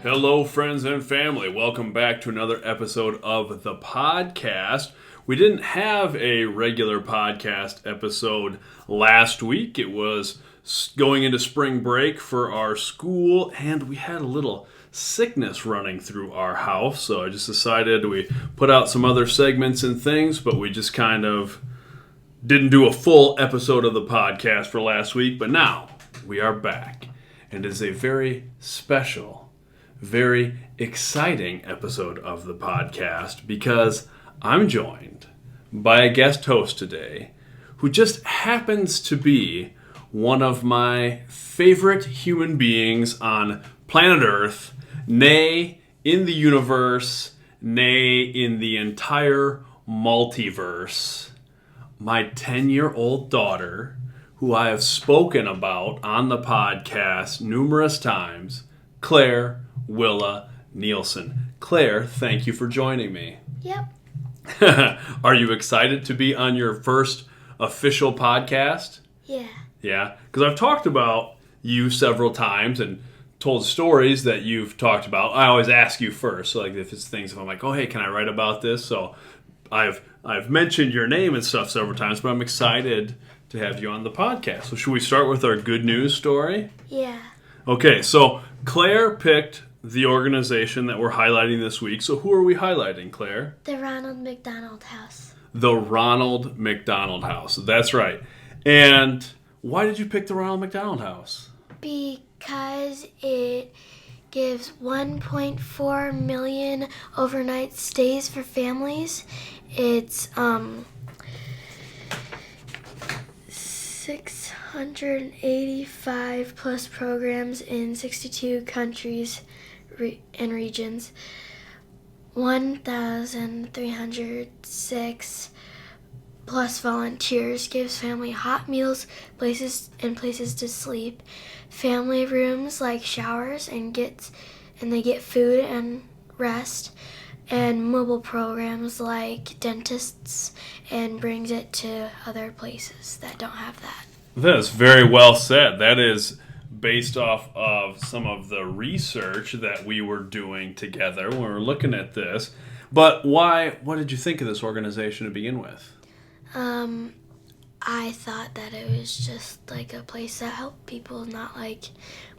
Hello, friends and family. Welcome back to another episode of the podcast. We didn't have a regular podcast episode last week. It was going into spring break for our school, and we had a little sickness running through our house. So I just decided we put out some other segments and things, but we just kind of didn't do a full episode of the podcast for last week. But now we are back, and it is a very special, very exciting episode of the podcast because I'm joined by a guest host today who just happens to be one of my favorite human beings on planet Earth, nay, in the universe, nay, in the entire multiverse. My 10-year-old daughter, who I have spoken about on the podcast numerous times, Claire Willa Nielsen. Claire, thank you for joining me. Yep. Are you excited to be on your first official podcast? Yeah. Yeah? Because I've talked about you several times and told stories that you've talked about. I always ask you first. So like if it's things, if I'm like, oh, hey, can I write about this? So I've mentioned your name and stuff several times, but I'm excited to have you on the podcast. So should we start with our good news story? Yeah. Okay, so Claire picked the organization that we're highlighting this week. So who are we highlighting, Claire? The Ronald McDonald House. The Ronald McDonald House. That's right. And why did you pick the Ronald McDonald House? Because it gives 1.4 million overnight stays for families. It's 685 plus programs in 62 countries and regions. 1,306 plus volunteers, gives family hot meals, places to sleep, family rooms like showers, and they get food and rest, and mobile programs like dentists, and brings it to other places that don't have that. That is very well said. That is based off of some of the research that we were doing together when we were looking at this. But why? What did you think of this organization to begin with? I thought that it was just like a place that helped people, not like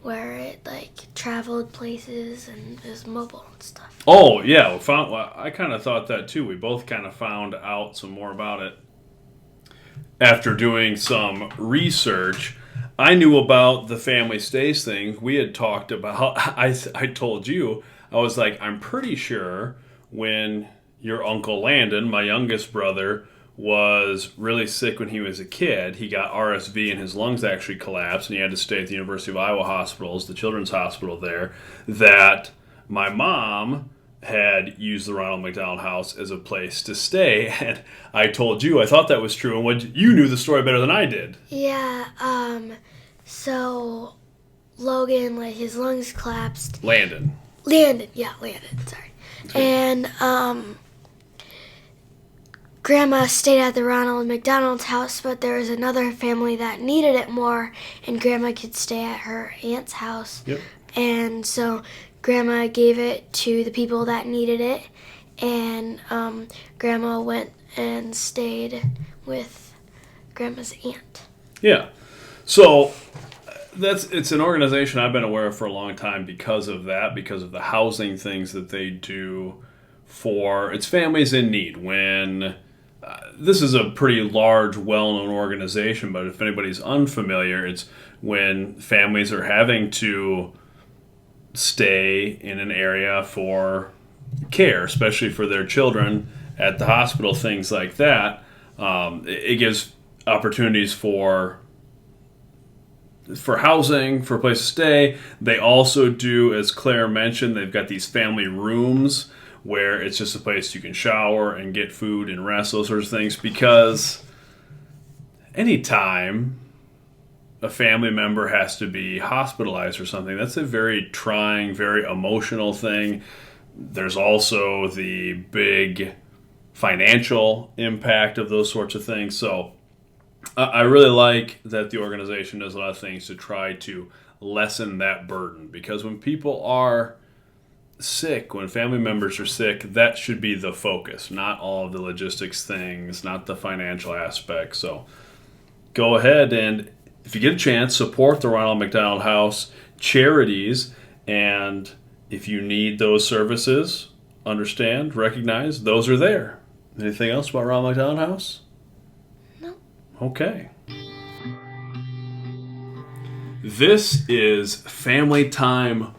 where it like traveled places and is mobile and stuff. Oh, yeah. I kind of thought that too. We both kind of found out some more about it after doing some research. I knew about the family stays thing. We had talked about, I told you, I was like, I'm pretty sure when your Uncle Landon, my youngest brother, was really sick when he was a kid, he got RSV and his lungs actually collapsed and he had to stay at the University of Iowa hospitals, the children's hospital there, that my mom had used the Ronald McDonald House as a place to stay. And I told you I thought that was true, and you knew the story better than I did. Yeah, so Logan, like his lungs collapsed. Landon, Sorry. And Grandma stayed at the Ronald McDonald House, but there was another family that needed it more, and Grandma could stay at her aunt's house. Yep. And so Grandma gave it to the people that needed it, and Grandma went and stayed with Grandma's aunt. Yeah. So it's an organization I've been aware of for a long time because of that, because of the housing things that they do for its families in need. When this is a pretty large, well-known organization, but if anybody's unfamiliar, it's when families are having to stay in an area for care, especially for their children at the hospital, things like that. It gives opportunities for housing, for a place to stay. They also do, as Claire mentioned, they've got these family rooms where it's just a place you can shower and get food and rest, those sorts of things, because anytime a family member has to be hospitalized or something, that's a very trying, very emotional thing. There's also the big financial impact of those sorts of things. So I really like that the organization does a lot of things to try to lessen that burden, because when people are sick, when family members are sick, that should be the focus, not all of the logistics things, not the financial aspects. So go ahead and, if you get a chance, support the Ronald McDonald House Charities. And if you need those services, understand, recognize, those are there. Anything else about Ronald McDonald House? No. Okay. This is Family Time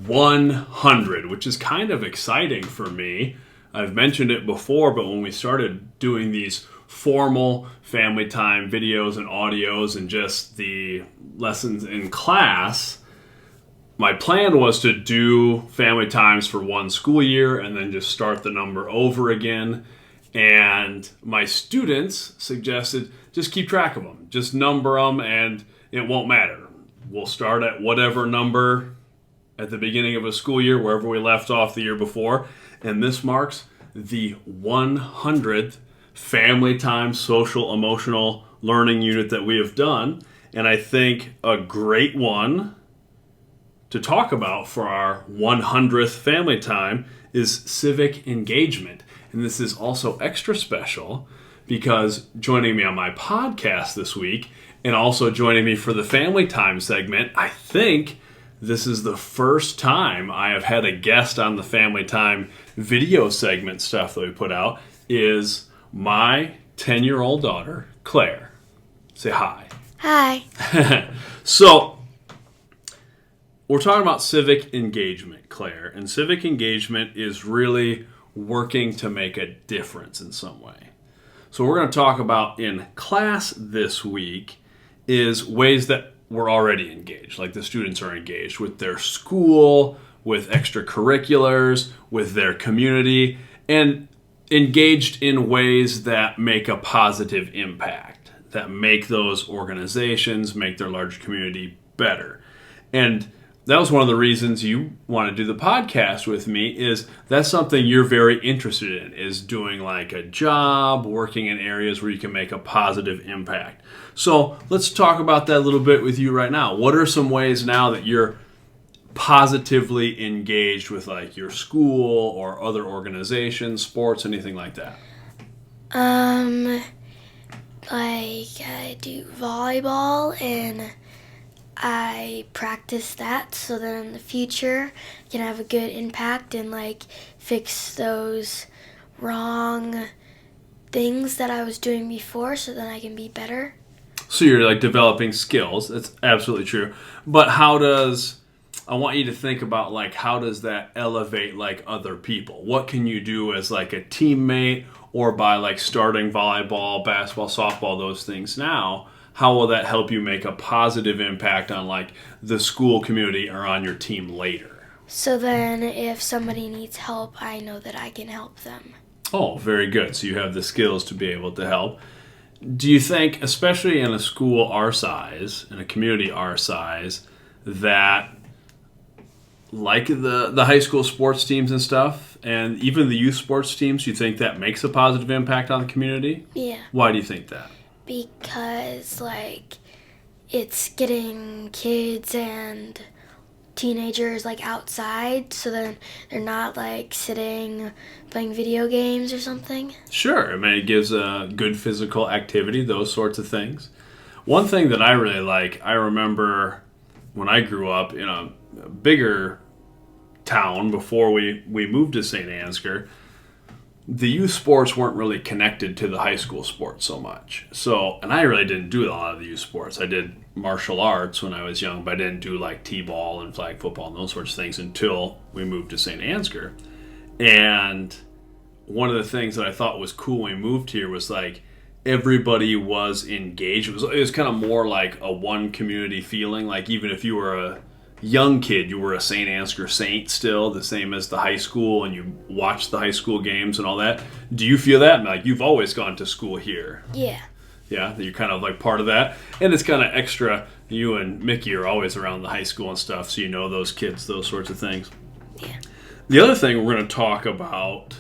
100, which is kind of exciting for me. I've mentioned it before, but when we started doing these formal family time videos and audios and just the lessons in class, my plan was to do family times for one school year and then just start the number over again. And my students suggested just keep track of them, just number them, and it won't matter. We'll start at whatever number at the beginning of a school year, wherever we left off the year before. And this marks the 100th Family Time Social Emotional Learning Unit that we have done. And I think a great one to talk about for our 100th Family Time is Civic Engagement. And this is also extra special because joining me on my podcast this week and also joining me for the Family Time segment, I think this is the first time I have had a guest on the Family Time video segment stuff that we put out, is my 10-year-old daughter, Claire. Say hi. Hi. So, we're talking about civic engagement, Claire. And civic engagement is really working to make a difference in some way. So we're going to talk about in class this week is ways that we're already engaged, like the students are engaged with their school, with extracurriculars, with their community, and engaged in ways that make a positive impact, that make those organizations, make their larger community better. And that was one of the reasons you want to do the podcast with me, is that's something you're very interested in, is doing like a job, working in areas where you can make a positive impact. So let's talk about that a little bit with you right now. What are some ways now that you're positively engaged with like your school or other organizations, sports, anything like that? Like I do volleyball and I practice that so that in the future I can have a good impact and like fix those wrong things that I was doing before so that I can be better. So you're like developing skills. That's absolutely true. But I want you to think about like how does that elevate like other people? What can you do as like a teammate or by like starting volleyball, basketball, softball, those things now? How will that help you make a positive impact on like the school community or on your team later? So then if somebody needs help, I know that I can help them. Oh, very good. So you have the skills to be able to help. Do you think, especially in a school our size, in a community our size, that like the high school sports teams and stuff, and even the youth sports teams, you think that makes a positive impact on the community? Yeah. Why do you think that? Because, like, it's getting kids and teenagers, like, outside, so then they're not, like, sitting playing video games or something. Sure. I mean, it gives a good physical activity, those sorts of things. One thing that I really like, I remember when I grew up in a bigger town before we moved to St. Ansgar, the youth sports weren't really connected to the high school sports so much. So, and I really didn't do a lot of the youth sports. I did martial arts when I was young, but I didn't do like t-ball and flag football and those sorts of things until we moved to St. Ansgar. And one of the things that I thought was cool when we moved here was like everybody was engaged. It was kind of more like a one community feeling. Like even if you were a young kid, you were a St. Ansgar Saint still, the same as the high school, and you watched the high school games and all that. Do you feel that? Like you've always gone to school here. Yeah. Yeah, you're kind of like part of that. And it's kind of extra. You and Mickey are always around the high school and stuff, so you know those kids, those sorts of things. Yeah. The other thing we're going to talk about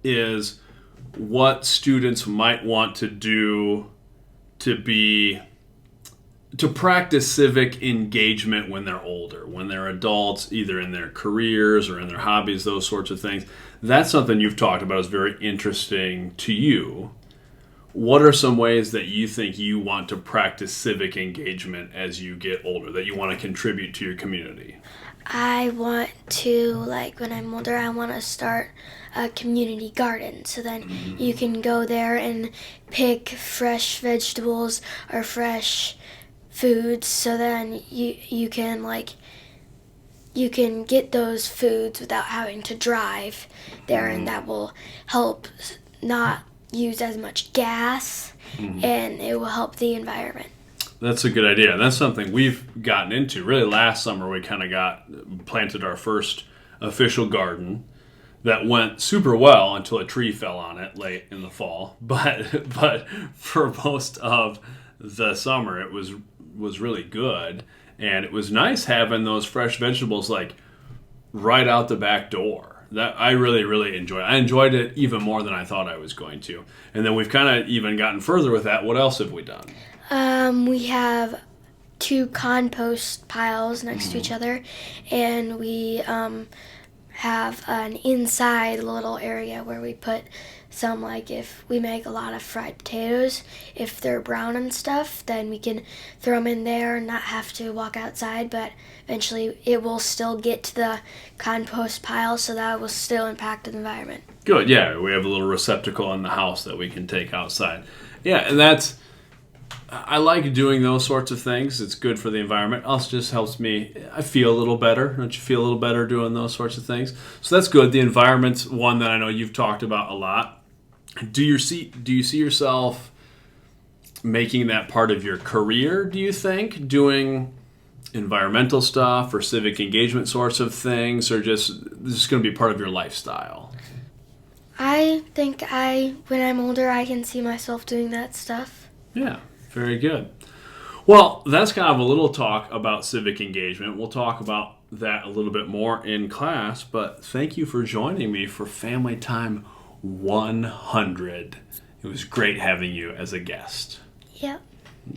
is what students might want to do to be to practice civic engagement when they're older, when they're adults, either in their careers or in their hobbies, those sorts of things. That's something you've talked about is very interesting to you. What are some ways that you think you want to practice civic engagement as you get older, that you want to contribute to your community? I want to, when I'm older, I want to start a community garden. So then you can go there and pick fresh vegetables or fresh foods. So then you can get those foods without having to drive there, and that will help not use as much gas, and it will help the environment. That's a good idea. And that's something we've gotten into. Really, last summer we kind of planted our first official garden that went super well until a tree fell on it late in the fall. But for most of the summer it was really good, and it was nice having those fresh vegetables right out the back door. That I really, really enjoyed. I enjoyed it even more than I thought I was going to. And then we've kind of even gotten further with that. What else have we done? We have 2 compost piles next to each other, and we have an inside little area where we put some, if we make a lot of fried potatoes, if they're brown and stuff, then we can throw them in there and not have to walk outside, but eventually it will still get to the compost pile, so that will still impact the environment. Good, yeah. We have a little receptacle in the house that we can take outside. Yeah, and I like doing those sorts of things. It's good for the environment. Also just helps me, I feel a little better. Don't you feel a little better doing those sorts of things? So that's good. The environment's one that I know you've talked about a lot. Do you see yourself making that part of your career, do you think? Doing environmental stuff or civic engagement sorts of things, or just this is going to be part of your lifestyle? I think when I'm older, I can see myself doing that stuff. Yeah, very good. Well, that's kind of a little talk about civic engagement. We'll talk about that a little bit more in class, but thank you for joining me for Family Time 100. It was great having you as a guest. Yep.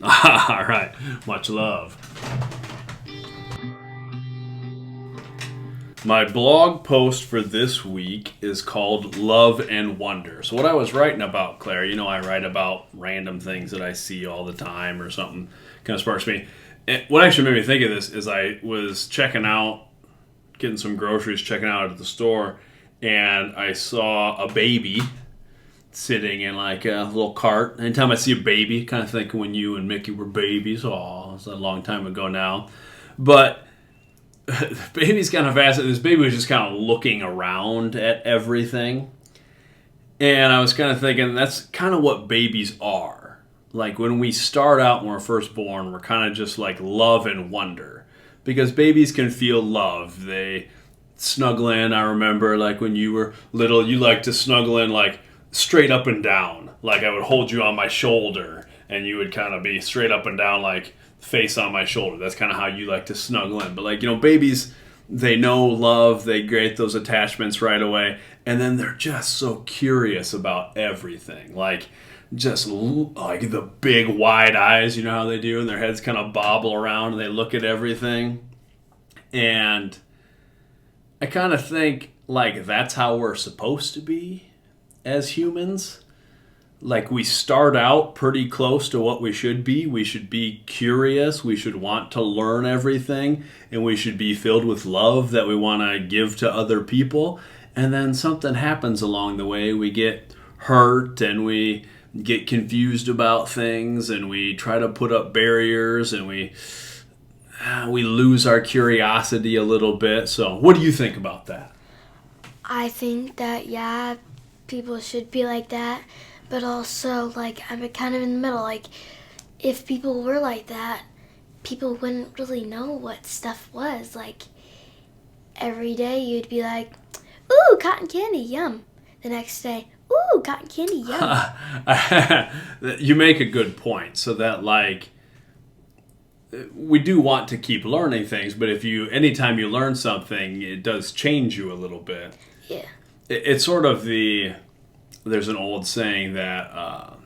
All right. Much love. My blog post for this week is called Love and Wonder. So what I was writing about, Claire, I write about random things that I see all the time or something kind of sparks me. And what actually made me think of this is I was getting some groceries, checking out at the store, and I saw a baby sitting in a little cart. Anytime I see a baby, kind of think when you and Mickey were babies. Oh, it's a long time ago now. But the baby's kind of fascinating. This baby was just kind of looking around at everything. And I was kind of thinking that's kind of what babies are. When we start out when we're first born, we're kind of just love and wonder. Because babies can feel love. They snuggle in. I remember when you were little, you liked to snuggle in straight up and down. I would hold you on my shoulder and you would kind of be straight up and down face on my shoulder. That's kind of how you like to snuggle in. But babies, they know love. They create those attachments right away. And then they're just so curious about everything. Just the big wide eyes, you know how they do, and their heads kind of bobble around and they look at everything. And I kind of think that's how we're supposed to be as humans. We start out pretty close to what we should be. We should be curious. We should want to learn everything. And we should be filled with love that we want to give to other people. And then something happens along the way. We get hurt and we get confused about things and we try to put up barriers and we lose our curiosity a little bit. So what do you think about that? I think that, people should be like that. But also, I'm kind of in the middle. If people were like that, people wouldn't really know what stuff was. Every day you'd be like, ooh, cotton candy, yum. The next day, ooh, cotton candy, yum. You make a good point. So that, we do want to keep learning things, but anytime you learn something, it does change you a little bit. Yeah. It's sort of there's an old saying that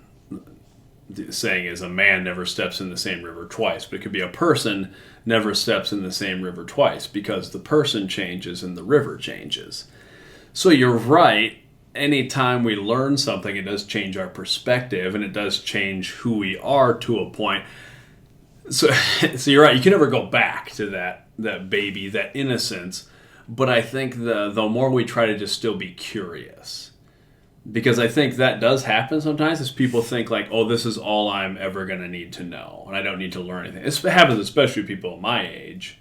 the saying is a man never steps in the same river twice, but it could be a person never steps in the same river twice because the person changes and the river changes. So you're right. Anytime we learn something, it does change our perspective and it does change who we are to a point. So you're right. You can never go back to that baby, that innocence. But I think the more we try to just still be curious, because I think that does happen sometimes, is people think like, oh, this is all I'm ever going to need to know, and I don't need to learn anything. It happens especially with people my age,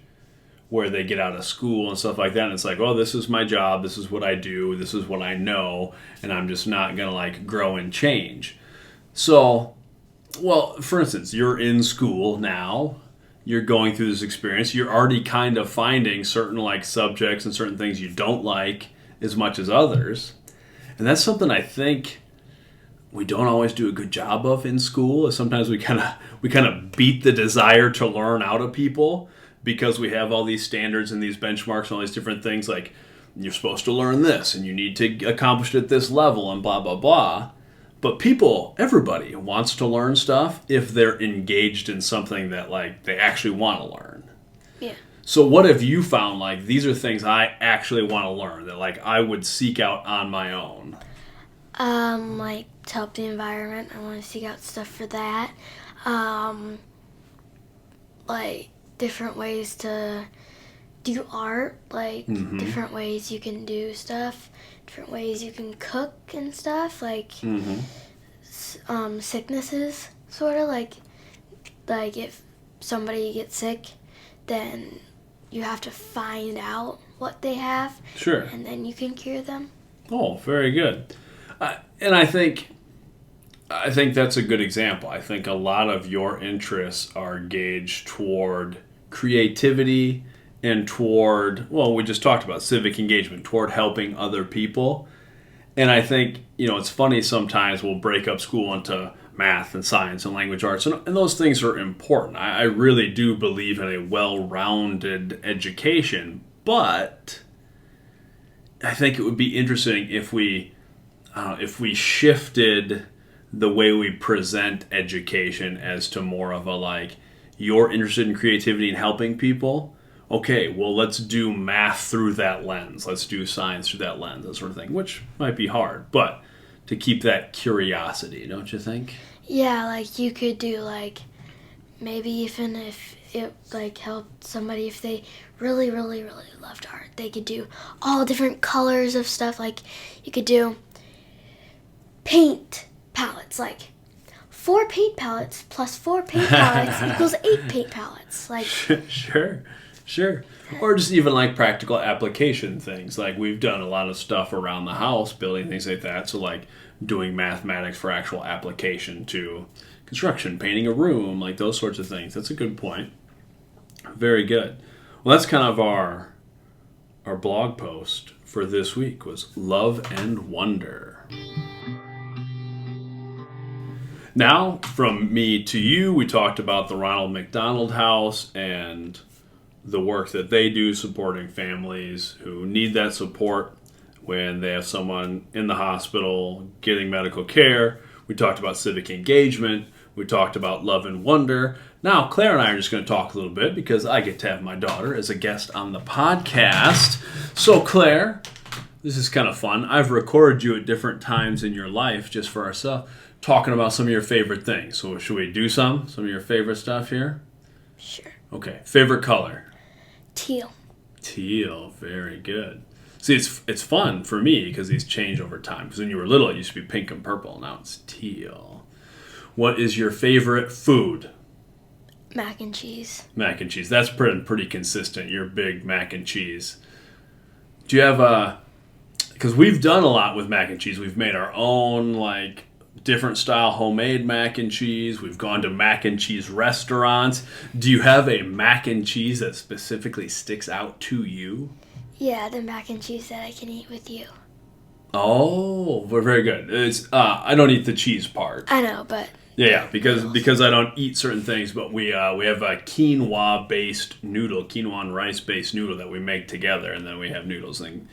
where they get out of school and stuff like that, and it's like, oh, this is my job, this is what I do, this is what I know, and I'm just not going to like grow and change. So, well, for instance, you're in school now, you're going through this experience, you're already kind of finding certain like subjects and certain things you don't like as much as others. And that's something I think we don't always do a good job of in school. Is sometimes we kind of beat the desire to learn out of people because we have all these standards and these benchmarks and all these different things like you're supposed to learn this and you need to accomplish it at this level and blah, blah, blah. But everybody wants to learn stuff if they're engaged in something that like they actually want to learn. Yeah. So what have you found, like, these are things I actually want to learn, that, like, I would seek out on my own? Like, to help the environment. I want to seek out stuff for that. Like, different ways to do art. Like, different ways you can do stuff. Different ways you can cook and stuff. Like, sicknesses, sort of. Like, if somebody gets sick, then you have to find out what they have. Sure. And then you can cure them. Oh, very good. And I think that's a good example. I think a lot of your interests are gauged toward creativity and toward, well, we just talked about civic engagement, toward helping other people. And I think, it's funny sometimes we'll break up school into math and science and language arts, and those things are important. I really do believe in a well-rounded education, but I think it would be interesting if we shifted the way we present education as to more of a like, you're interested in creativity and helping people. Okay, well, let's do math through that lens. Let's do science through that lens, that sort of thing, which might be hard, but to keep that curiosity, don't you think? Yeah, like you could do like maybe even if it like helped somebody if they really, really, really loved art, they could do all different colors of stuff. Like you could do paint palettes, like 4 paint palettes plus 4 paint palettes equals 8 paint palettes. Like Sure. Or just even like practical application things. Like we've done a lot of stuff around the house, building things like that. So like doing mathematics for actual application to construction, painting a room, like those sorts of things. That's a good point. Very good. Well, that's kind of our blog post for this week was Love and Wonder. Now, from me to you, we talked about the Ronald McDonald House and the work that they do supporting families who need that support when they have someone in the hospital getting medical care. We talked about civic engagement. We talked about Love and Wonder. Now, Claire and I are just going to talk a little bit because I get to have my daughter as a guest on the podcast. So, Claire, this is kind of fun. I've recorded you at different times in your life just for ourselves, talking about some of your favorite things. So, should we do some of your favorite stuff here? Sure. Okay. Favorite color? Teal, very good. See, it's fun for me because these change over time. Because when you were little, it used to be pink and purple. Now it's teal. What is your favorite food? mac and cheese. Mac and cheese. That's pretty consistent. You're big mac and cheese. Do you have because we've done a lot with mac and cheese. We've made our own, like, different style homemade mac and cheese. We've gone to mac and cheese restaurants. Do you have a mac and cheese that specifically sticks out to you? Yeah, the mac and cheese that I can eat with you. Oh, we're very good. It's I don't eat the cheese part. I know, but yeah, because I don't eat certain things. But we have a quinoa-based noodle, quinoa and rice-based noodle that we make together, and then we have noodles and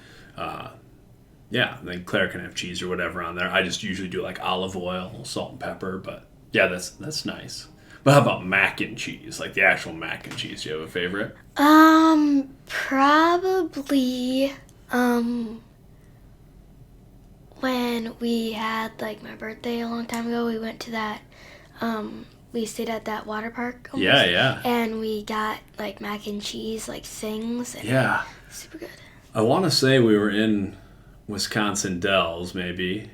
then Claire can have cheese or whatever on there. I just usually do like olive oil, salt and pepper, but Yeah, that's nice. But how about mac and cheese? Like the actual mac and cheese. Do you have a favorite? Probably, when we had, like, my birthday a long time ago, we went to that, we stayed at that water park almost, Yeah. and we got, like, mac and cheese, like, things. And Yeah. super good. I want to say we were in Wisconsin Dells, maybe,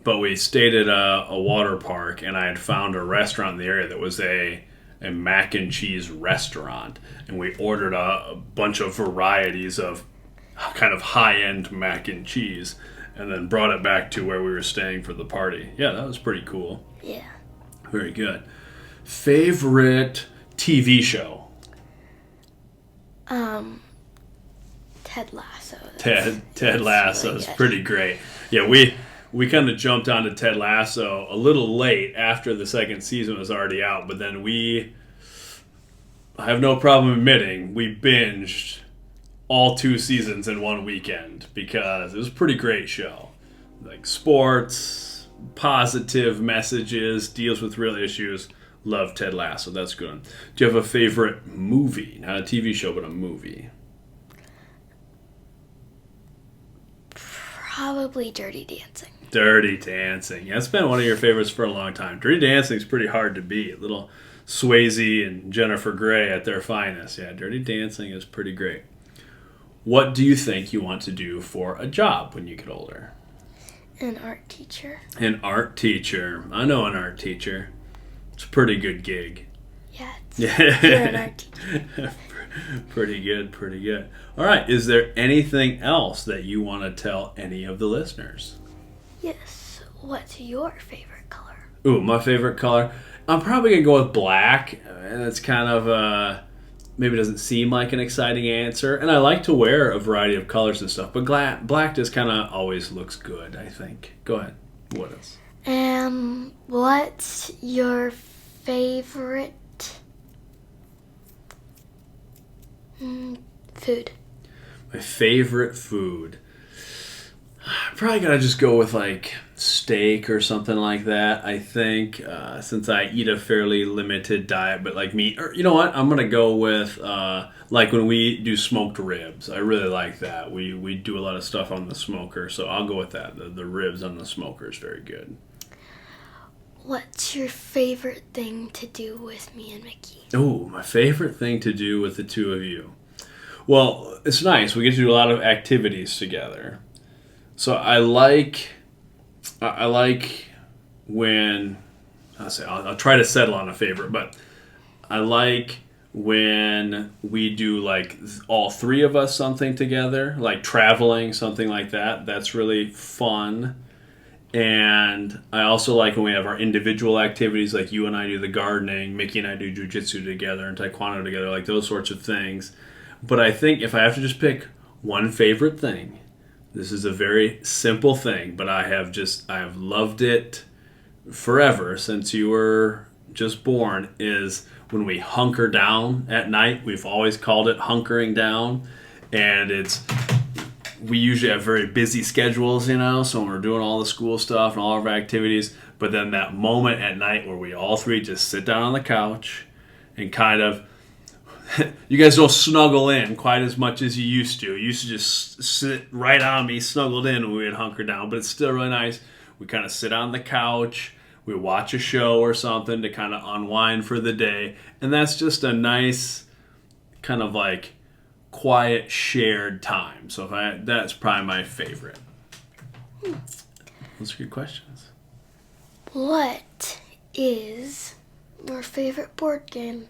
but we stayed at a water park, and I had found a restaurant in the area that was a mac and cheese restaurant, and we ordered a bunch of varieties of kind of high-end mac and cheese, and then brought it back to where we were staying for the party. Yeah, that was pretty cool. Yeah. Very good. Favorite TV show? Ted Lasso. Ted Lasso is really pretty great. Yeah, we kind of jumped onto Ted Lasso a little late after the second season was already out, but then I have no problem admitting, we binged all 2 seasons in one weekend because it was a pretty great show. Like sports, positive messages, deals with real issues. Love Ted Lasso. That's good. Do you have a favorite movie? Not a TV show, but a movie. Probably Dirty Dancing. Dirty Dancing. Yeah, it's been one of your favorites for a long time. Dirty Dancing is pretty hard to beat. Little Swayze and Jennifer Grey at their finest. Yeah, Dirty Dancing is pretty great. What do you think you want to do for a job when you get older? An art teacher. An art teacher. I know an art teacher. It's a pretty good gig. Yeah, You're an art teacher. Pretty good. All right, is there anything else that you want to tell any of the listeners? Yes. What's your favorite color? Ooh, my favorite color? I'm probably going to go with black. And it's kind of, maybe doesn't seem like an exciting answer. And I like to wear a variety of colors and stuff. But black just kind of always looks good, I think. Go ahead. What else? What's your favorite food? My favorite food? Probably gotta just go with like steak or something like that. I think since I eat a fairly limited diet, but like meat. Or you know what? I'm gonna go with like when we do smoked ribs. I really like that. We do a lot of stuff on the smoker, so I'll go with that. The ribs on the smoker is very good. What's your favorite thing to do with me and Mickey? Oh, my favorite thing to do with the two of you. Well, it's nice. We get to do a lot of activities together. So I like when I'll try to settle on a favorite, but I like when we do like all 3 of us something together, like traveling, something like that. That's really fun. And I also like when we have our individual activities, like you and I do the gardening, Mickey and I do jiu-jitsu together and taekwondo together, like those sorts of things. But I think if I have to just pick one favorite thing, this is a very simple thing, but I have loved it forever since you were just born, is when we hunker down at night. We've always called it hunkering down. And we usually have very busy schedules, so when we're doing all the school stuff and all of our activities, but then that moment at night where we all 3 just sit down on the couch and kind of, you guys don't snuggle in quite as much as you used to. You used to just sit right on me, snuggled in when we would hunker down, but it's still really nice. We kind of sit on the couch, we watch a show or something to kind of unwind for the day, and that's just a nice kind of like quiet shared time. So that's probably my favorite. Those are good questions. What is your favorite board game?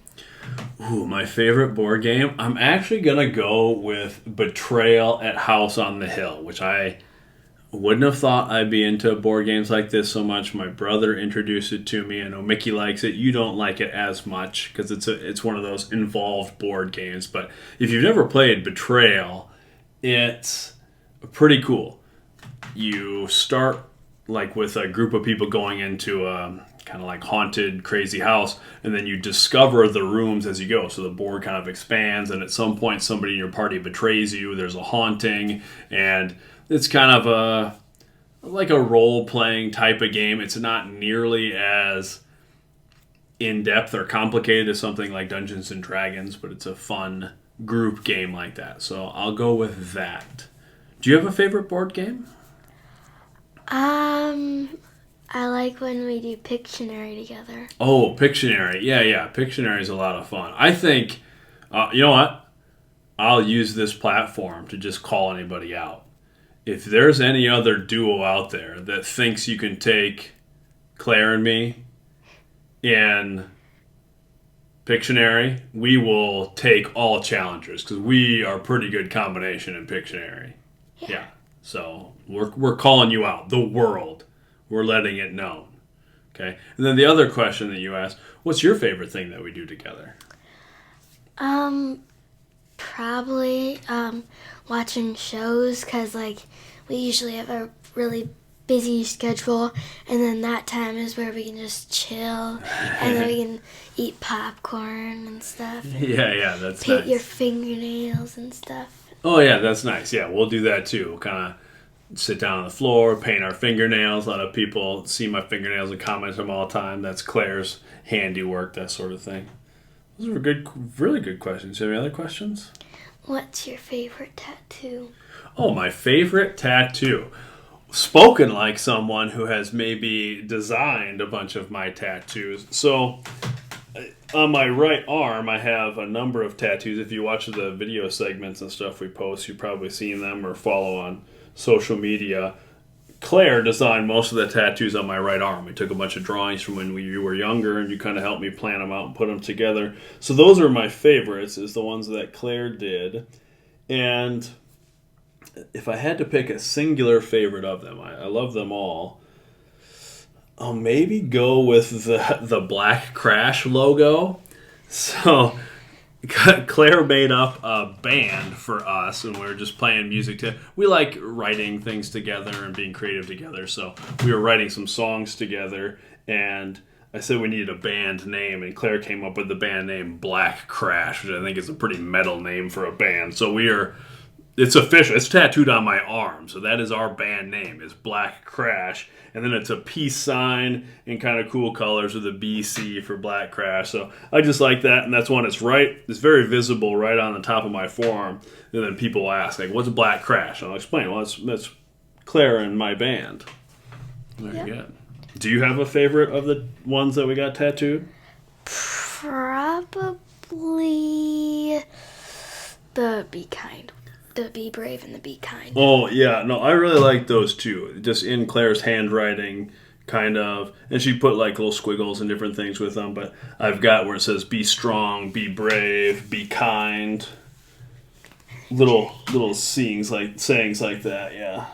Ooh, my favorite board game? I'm actually going to go with Betrayal at House on the Hill, which I wouldn't have thought I'd be into board games like this so much. My brother introduced it to me. I know Mickey likes it. You don't like it as much because it's one of those involved board games. But if you've never played Betrayal, it's pretty cool. You start like with a group of people going into a kind of like haunted, crazy house, and then you discover the rooms as you go. So the board kind of expands, and at some point somebody in your party betrays you. There's a haunting, and it's kind of like a role-playing type of game. It's not nearly as in-depth or complicated as something like Dungeons and Dragons, but it's a fun group game like that. So I'll go with that. Do you have a favorite board game? I like when we do Pictionary together. Oh, Pictionary. Yeah. Pictionary is a lot of fun. I think, you know what? I'll use this platform to just call anybody out. If there's any other duo out there that thinks you can take Claire and me in Pictionary, we will take all challengers because we are a pretty good combination in Pictionary. Yeah. So we're calling you out. The world. We're letting it known. Okay. And then the other question that you asked, what's your favorite thing that we do together? Probably watching shows because we usually have a really busy schedule, and then that time is where we can just chill and then we can eat popcorn and stuff. Yeah, that's paint nice. Your fingernails and stuff. Oh yeah, that's nice. Yeah, we'll do that too. We'll kind of sit down on the floor, paint our fingernails. A lot of people see my fingernails and comment them all the time. That's Claire's handiwork, that sort of thing. Those were good, really good questions. Do you have any other questions? What's your favorite tattoo? Oh, my favorite tattoo. Spoken like someone who has maybe designed a bunch of my tattoos. So, on my right arm, I have a number of tattoos. If you watch the video segments and stuff we post, you've probably seen them or follow on social media. Claire designed most of the tattoos on my right arm. We took a bunch of drawings from when you were younger, and you kind of helped me plan them out and put them together. So those are my favorites, is the ones that Claire did. And if I had to pick a singular favorite of them, I love them all. I'll maybe go with the Black Crash logo. So Claire made up a band for us, and we were just playing music. We like writing things together and being creative together, so we were writing some songs together, and I said we needed a band name, and Claire came up with the band name Black Crash, which I think is a pretty metal name for a band. So it's official. It's tattooed on my arm, so that is our band name. It's Black Crash, and then it's a peace sign in kind of cool colors with a BC for Black Crash. So I just like that, and that's one. It's very visible right on the top of my forearm. And then people ask, what's Black Crash? And I'll explain. Well, that's Claire and my band. Very good. Do you have a favorite of the ones that we got tattooed? Probably the Be Kind. The Be Brave and the Be Kind. Oh, yeah. No, I really like those too. Just in Claire's handwriting, kind of. And she put little squiggles and different things with them. But I've got where it says be strong, be brave, be kind. Little sayings like that, yeah.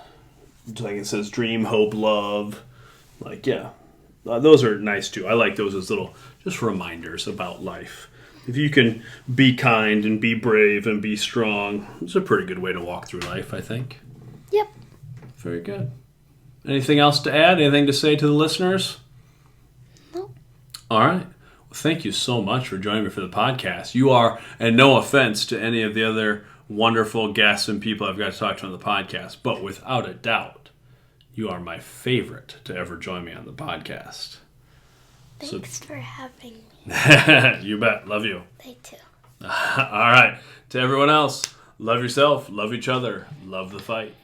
Like it says dream, hope, love. Those are nice too. I like those as little just reminders about life. If you can be kind and be brave and be strong, it's a pretty good way to walk through life, I think. Yep. Very good. Anything else to add? Anything to say to the listeners? Nope. All right. Well, thank you so much for joining me for the podcast. You are, and no offense to any of the other wonderful guests and people I've got to talk to on the podcast, but without a doubt, you are my favorite to ever join me on the podcast. Thanks for having me. You bet. Love you. They too. All right. To everyone else, love yourself, love each other, love the fight.